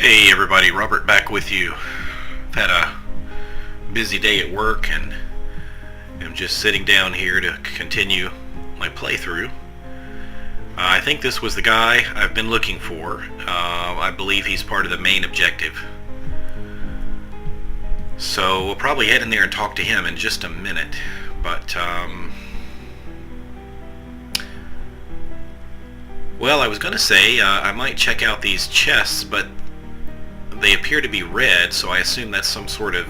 Hey everybody, Robert back with you. I've had a busy day at work and I'm just sitting down here to continue my playthrough. I think this was the guy I've been looking for. I believe he's part of the main objective. So we'll probably head in there and talk to him in just a minute. But, well, I was going to say I might check out these chests, but they appear to be red, so I assume that's some sort of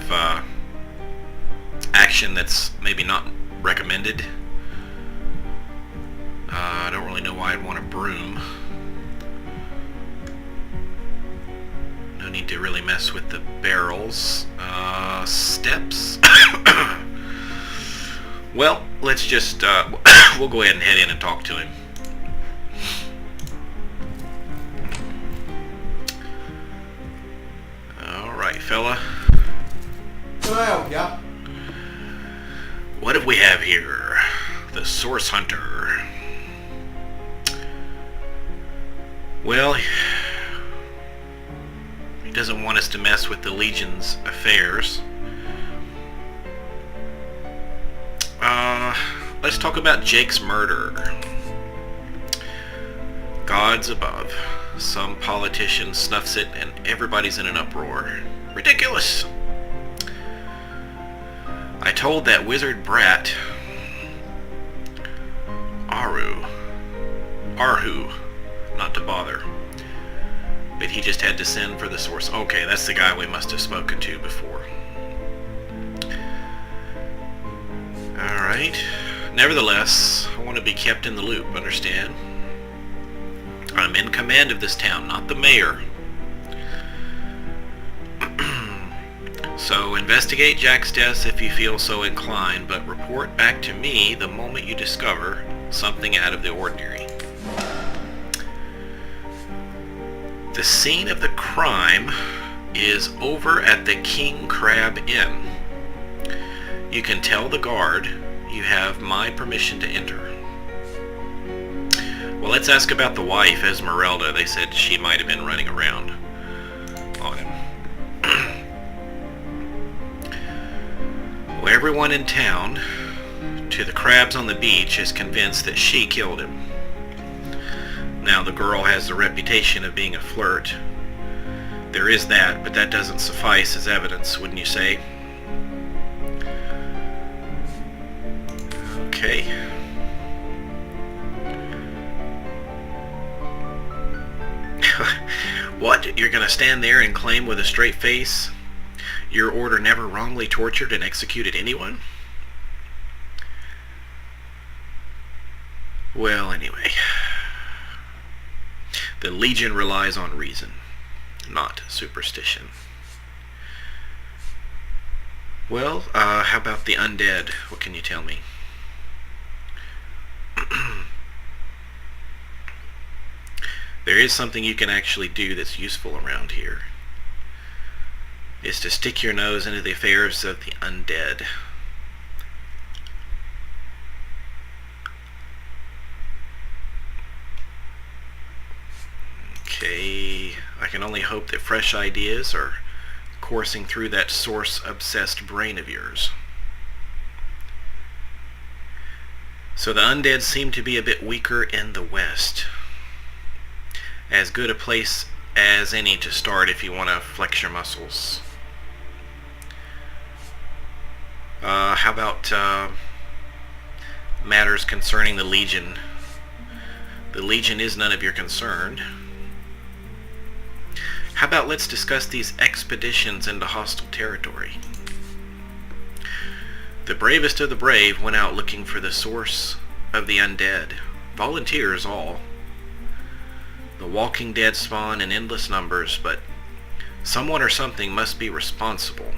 action that's maybe not recommended. I don't really know why I'd want a broom. No need to really mess with the barrels. Steps? Well, let's just, we'll go ahead and head in and talk to him. Alright, fella. Can I help ya? What do we have here? The Source Hunter. Well, he doesn't want us to mess with the Legion's affairs. Let's talk about Jake's murder. Gods above. Some politician snuffs it and everybody's in an uproar. Ridiculous! I told that wizard brat, Arhu, not to bother. But he just had to send for the source. Okay, that's the guy we must have spoken to before. Alright. Nevertheless, I want to be kept in the loop, understand? I'm in command of this town, not the mayor. So investigate Jack's death if you feel so inclined, but report back to me the moment you discover something out of the ordinary. The scene of the crime is over at the King Crab Inn. You can tell the guard you have my permission to enter. Well, let's ask about the wife, Esmeralda. They said she might have been running around on him. Well, everyone in town, to the crabs on the beach, is convinced that she killed him. Now, the girl has the reputation of being a flirt. There is that, but that doesn't suffice as evidence, wouldn't you say? Okay. What? You're gonna stand there and claim with a straight face your order never wrongly tortured and executed anyone? Well, anyway. The Legion relies on reason, not superstition. Well, how about the undead? What can you tell me? There is something you can actually do that's useful around here. It's to stick your nose into the affairs of the undead. Okay, I can only hope that fresh ideas are coursing through that source-obsessed brain of yours. So the undead seem to be a bit weaker in the west. As good a place as any to start if you want to flex your muscles. How about matters concerning the Legion? The Legion is none of your concern. How about let's discuss these expeditions into hostile territory? The bravest of the brave went out looking for the source of the undead. Volunteers all. The walking dead spawn in endless numbers, but someone or something must be responsible.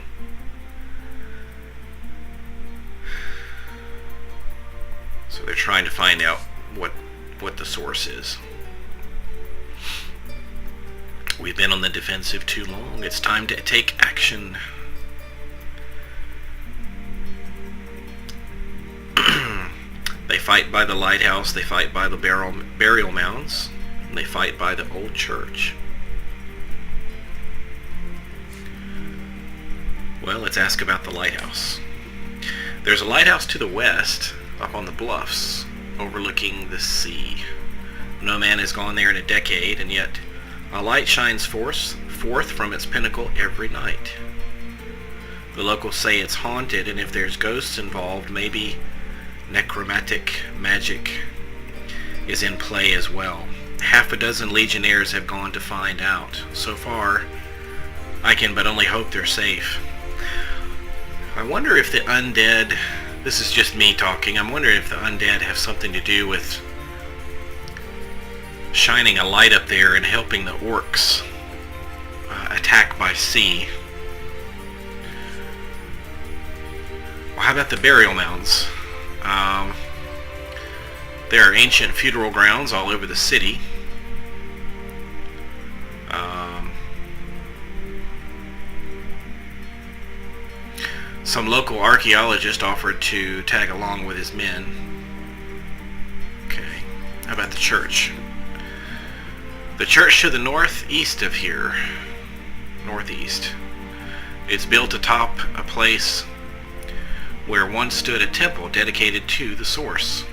So they're trying to find out what the source is. We've been on the defensive too long. It's time to take action. They fight by the lighthouse, they fight by the burial mounds, and they fight by the old church. Well, let's ask about the lighthouse. There's a lighthouse to the west, up on the bluffs, overlooking the sea. No man has gone there in a decade, and yet a light shines forth from its pinnacle every night. The locals say it's haunted, and if there's ghosts involved, maybe necromantic magic is in play as well. Half a dozen legionnaires have gone to find out. So far, I can but only hope they're safe. I wonder if the undead, this is just me talking, I'm wondering if the undead have something to do with shining a light up there and helping the orcs attack by sea. Well, how about the burial mounds? There are ancient funeral grounds all over the city. Some local archaeologist offered to tag along with his men. Okay, how about the church? The church to the northeast of here. Northeast. It's built atop a place where once stood a temple dedicated to the source.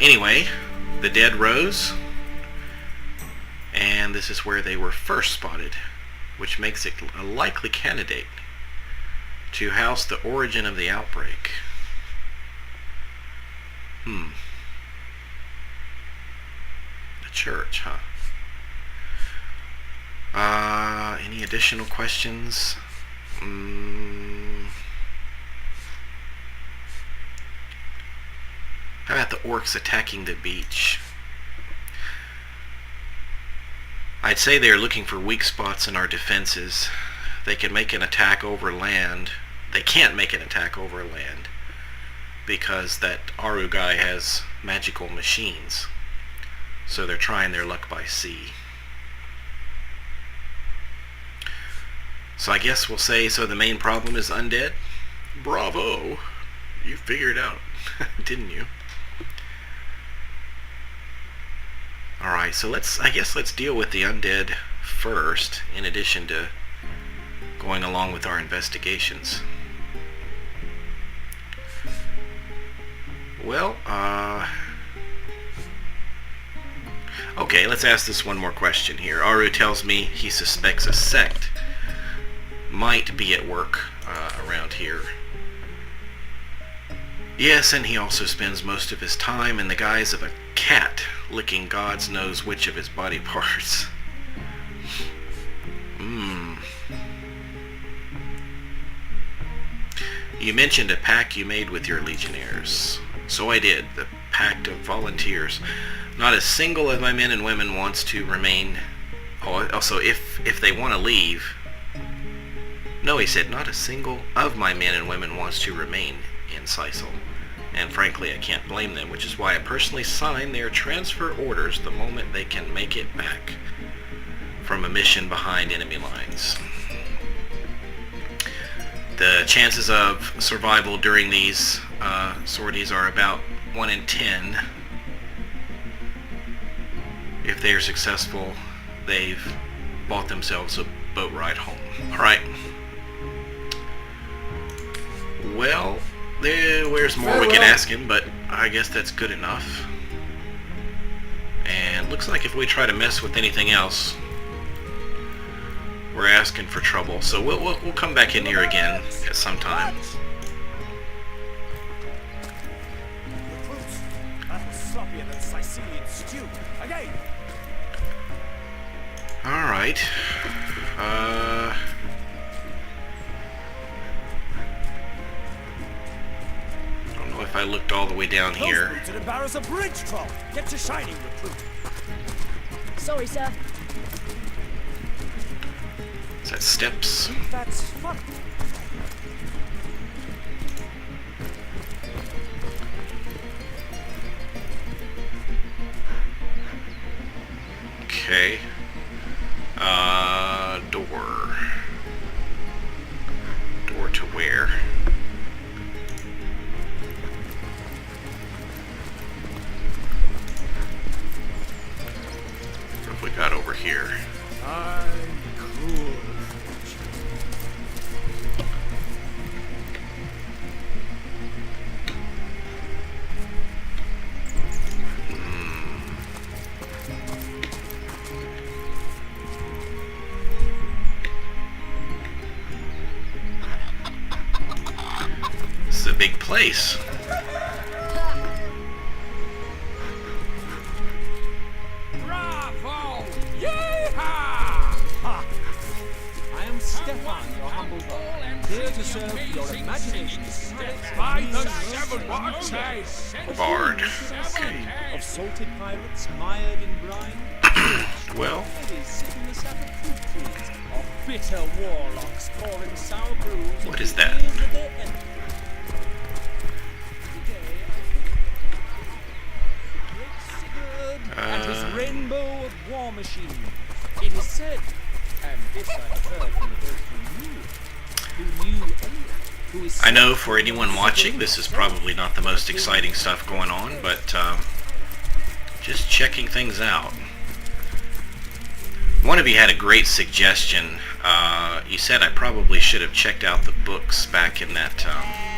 Anyway, the dead rose, and this is where they were first spotted, which makes it a likely candidate to house the origin of the outbreak. The church, huh? Any additional questions? How about the orcs attacking the beach? I'd say they're looking for weak spots in our defenses. They can make an attack over land. They can't make an attack over land because that Aru guy has magical machines. So they're trying their luck by sea. So I guess we'll say, so the main problem is undead? Bravo! You figured it out, didn't you? Alright, so let's deal with the undead first, in addition to going along with our investigations. Well, okay, let's ask this one more question here. Aru tells me he suspects a sect might be at work around here. Yes, and he also spends most of his time in the guise of a cat, licking God's knows which of his body parts. You mentioned a pact you made with your legionnaires. So I did, the pact of volunteers. Not a single of my men and women wants to remain... Oh, also, if they want to leave... No, he said, not a single of my men and women wants to remain in Sisal. And frankly, I can't blame them, which is why I personally sign their transfer orders the moment they can make it back from a mission behind enemy lines. The chances of survival during these sorties are about 1 in 10. If they are successful, they've bought themselves a boat ride home. Alright. Well, where's more we can ask him, but I guess that's good enough. And looks like if we try to mess with anything else, we're asking for trouble. So we'll come back in here again at some time. Recruits, that was sloppier than Sicilian stew. Again. All right. Don't know if I looked all the way down here. Those boots would embarrass a bridge troll. Get to shining, recruit. Sorry, sir. Is that steps? Think that's fun. Okay. Door. Door to where? here. I'm cruel. This is a big place. Bravo! Yeehaw! Ha! I am Stefan, your humble bard, here to serve your imagination. By the seven, what say? Bard. Okay. Of salted pirates mired in brine. Well, Ladies sitting the sap of fruit trees. Of bitter warlocks pouring sour brews. What is into the that? ears of their enemies. And his rainbow of war machines. It is said, and this I have heard from those who knew Elliot, who is I know for anyone watching, this is probably not the most exciting stuff going on, but just checking things out. One of you had a great suggestion. You said I probably should have checked out the books back in that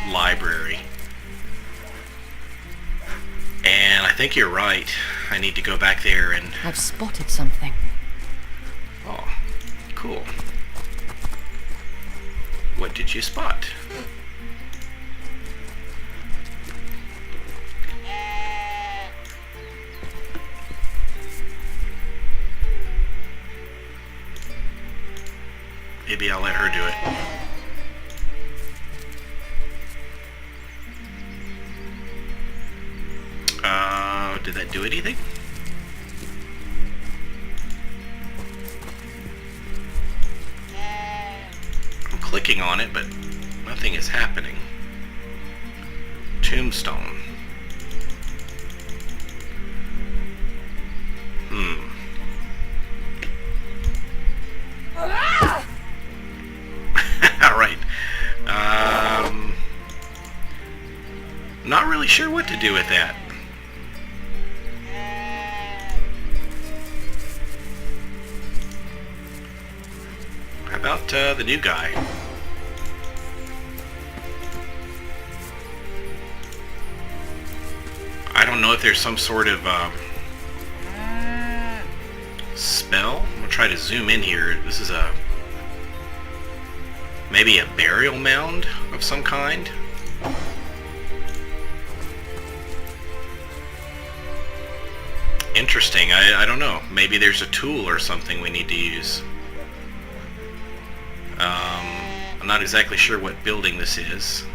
library. And I think you're right. I need to go back there and... I've spotted something. Oh, cool. What did you spot? Maybe I'll let her do it. Did that do anything? I'm clicking on it, but nothing is happening. Tombstone. Alright. Not really sure what to do with that. How about the new guy? I don't know if there's some sort of spell. I'm gonna try to zoom in here. This is maybe a burial mound of some kind. Interesting. I don't know. Maybe there's a tool or something we need to use. I'm not exactly sure what building this is.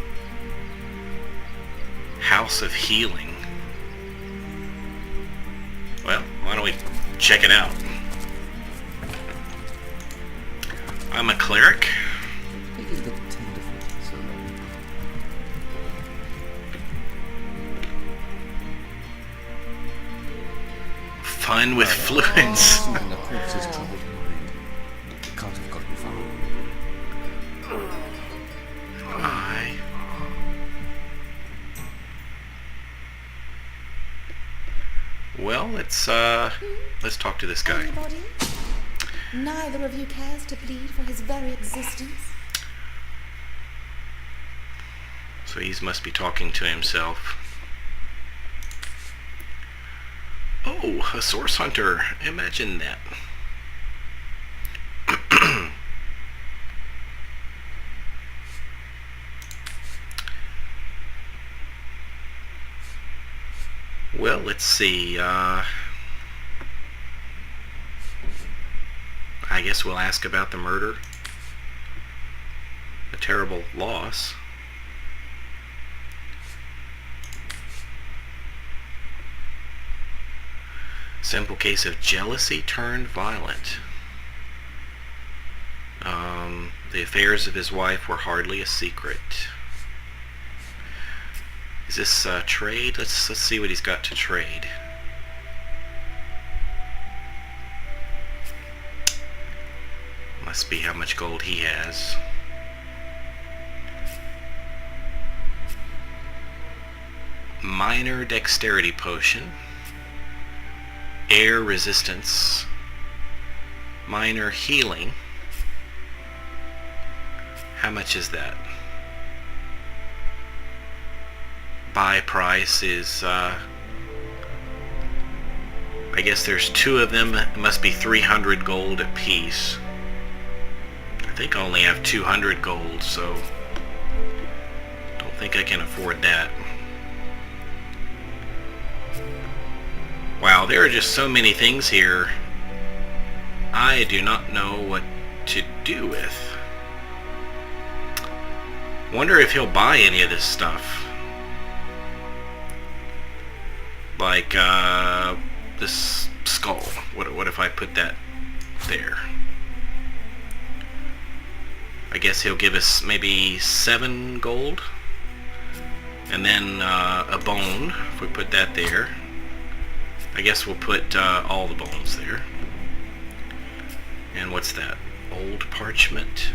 House of Healing. Well, why don't we check it out? I'm a cleric. It is a bit tender for so long. Fun with fluids. Soothing a corpse's troubled mind. Can't have gotten far. Well, let's talk to this guy. Anybody? Neither of you cares to plead for his very existence. So he must be talking to himself. Oh, a source hunter. Imagine that. Well, let's see. I guess we'll ask about the murder. A terrible loss. Simple case of jealousy turned violent. The affairs of his wife were hardly a secret. Is this trade? Let's see what he's got to trade. Must be how much gold he has. Minor dexterity potion. Air resistance. Minor healing. How much is that? Buy price is, I guess there's 2 of them. It must be 300 gold a piece. I think I only have 200 gold, so don't think I can afford that. Wow, there are just so many things here I do not know what to do with. Wonder if he'll buy any of this stuff. Like, this skull. What if I put that there? I guess he'll give us maybe 7 gold. And then a bone, if we put that there. I guess we'll put all the bones there. And what's that? Old parchment.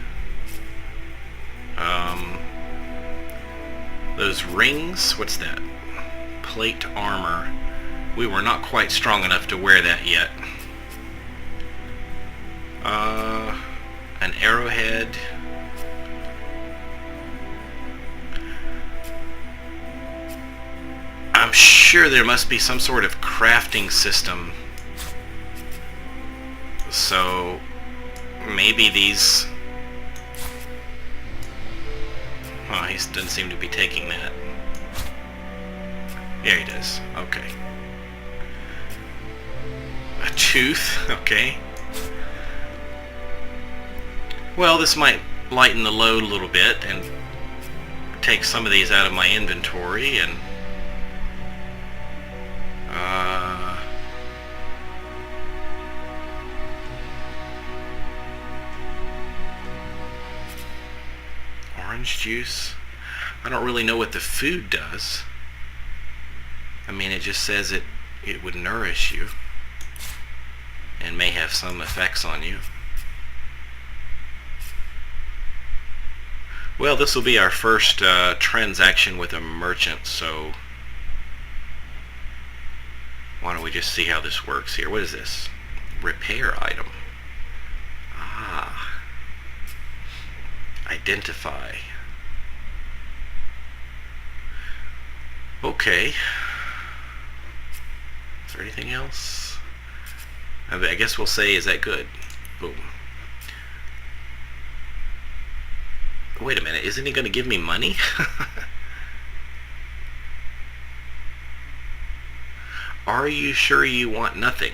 Those rings, what's that? Plate armor. We were not quite strong enough to wear that yet. An arrowhead. I'm sure there must be some sort of crafting system. So maybe these... Oh, he doesn't seem to be taking that. Yeah, he does. Okay. A tooth. Okay. Well, this might lighten the load a little bit and take some of these out of my inventory and... orange juice. I don't really know what the food does. I mean, it just says it would nourish you and may have some effects on you. Well, this will be our first transaction with a merchant, so why don't we just see how this works here. What is this? Repair item. Ah. Identify. Okay. Is there anything else? I guess we'll say, is that good? Boom. Wait a minute, isn't he going to give me money? Are you sure you want nothing?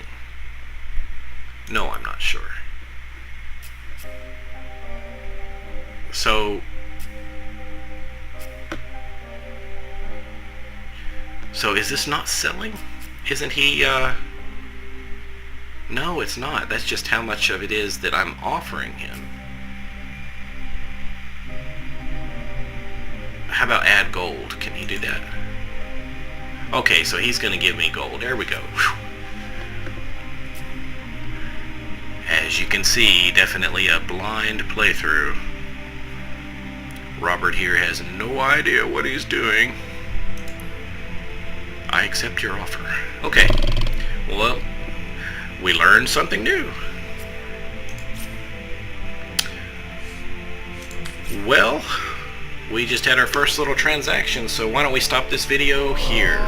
No, I'm not sure. So is this not selling? Isn't he, No, it's not. That's just how much of it is that I'm offering him. How about add gold? Can he do that? Okay, so he's going to give me gold. There we go. Whew. As you can see, definitely a blind playthrough. Robert here has no idea what he's doing. I accept your offer. Okay. Well, we learned something new. Well, we just had our first little transaction, so why don't we stop this video here?